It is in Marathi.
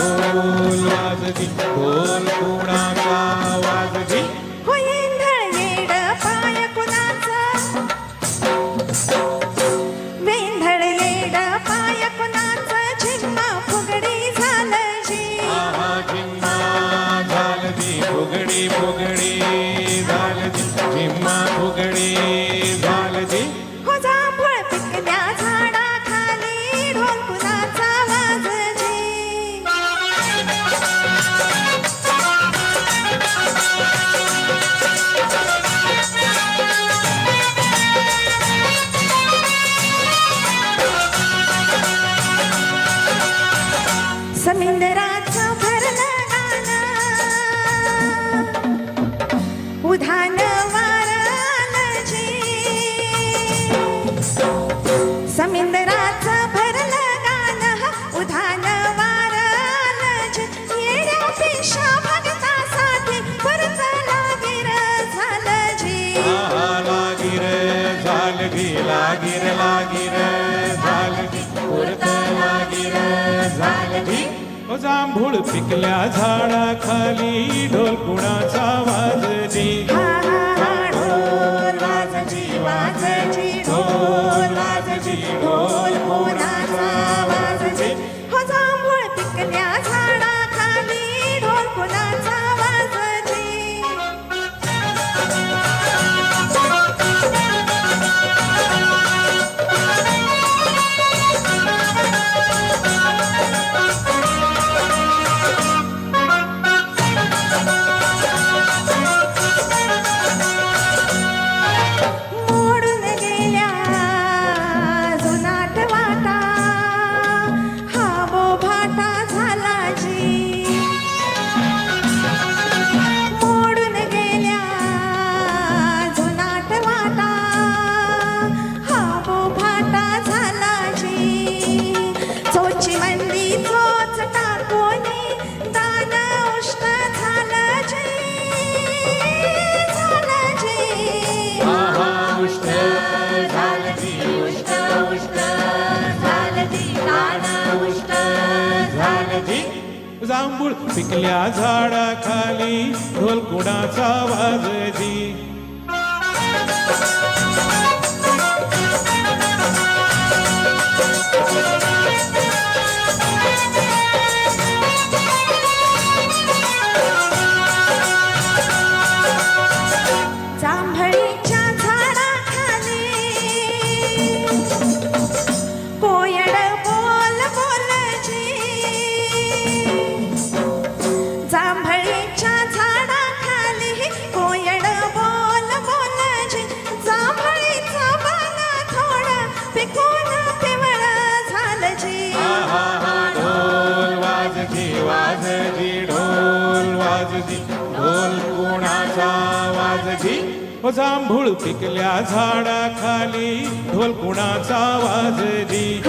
ढोल वाजती ढोल कुणाचा वाजती वेंधळ येड पाय कुणाचा वेंधळ येड पाय कुणाचा झिम्मा फुगडी झालं जी झिम्मा झालती फुगडी फुगडी झालती झिम्मा फुगडी झालती हो जांभूळ पिकल्या झाडाखाली ढोल कुणाचा वाजजी समुद्राचं भरलं गाणं उधाण वारलं जी समुद्राचं भरलं गाणं उधाण वारलं जी येण्यापेक्षा भगतासाठी परत लागीर झालं जी लागीर झालगी लागीर लागीर झालगी पुरत लागीर झालगी जांभूळ पिकल्या झाडाखाली ढोल कुणाचा वाजजी ढोल वाजजी वाजजी ढोल वाजजी ढोल कोणाचा वाजजी हो जांभूळ पिकल्या झाडाखाली ढोल कोणाचा वाजजी मोडून गेल्या जुनाट वाटा हा बोभाटा झाला जी मोडून गेल्या जुनाट वाटा हा बोभाटा झाला जी चोची मंदी चोच टाकोनी दान उष्ट झालं जी झालं जी उष्ट झालगी उष्ट उष्ट झालगी दान उष्ट झालगी जांभूळ पिकल्या झाडाखाली ढोल कुणाचा वाजजी जांभळीच्या झाडाखाली कोयड बोल बोलजी जांभळीच्या झाडाखाली कोयड बोल बोलजी जांभळीचं पान थोडं पिकून पिवळं झालं जी ढोल वाजजी वाजजी ढोल वाजजी ढोल कुणाचा वाजजी जांभूळ पिकल्या झाडाखाली ढोल कुणाचा वाजजी